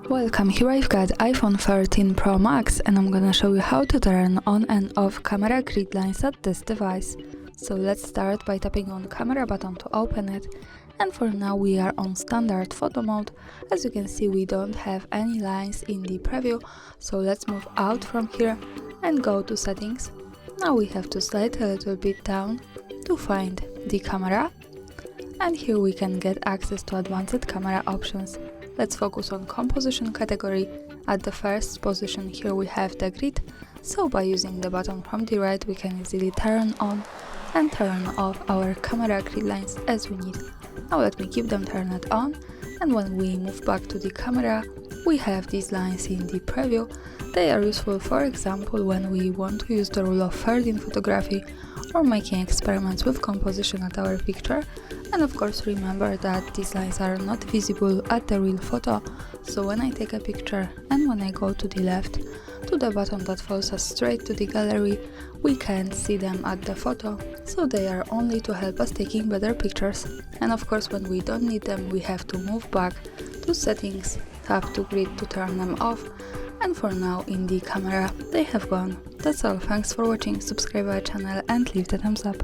Welcome, here I've got iPhone 13 Pro Max and I'm gonna show you how to turn on and off camera grid lines at this device. So let's start by tapping on camera button to open it, and for now we are on standard photo mode. As you can see, we don't have any lines in the preview, so let's move out from here and go to settings. Now we have to slide a little bit down to find the camera, and here we can get access to advanced camera options. Let's focus on composition category. At the first position here we have the grid, so by using the button from the right we can easily turn on and turn off our camera grid lines as we need. Now let me keep them turned on, and when we move back to the camera we have these lines in the preview. They are useful, for example, when we want to use the rule of thirds in photography or making experiments with composition at our picture. And of course remember that these lines are not visible at the real photo, so when I take a picture and when I go to the left to the button that follows us straight to the gallery, we can't see them at the photo, so they are only to help us taking better pictures. And of course when we don't need them we have to move back to settings, tap to grid to turn them off, and for now in the camera they have gone. That's all, thanks for watching, subscribe our channel and leave the thumbs up.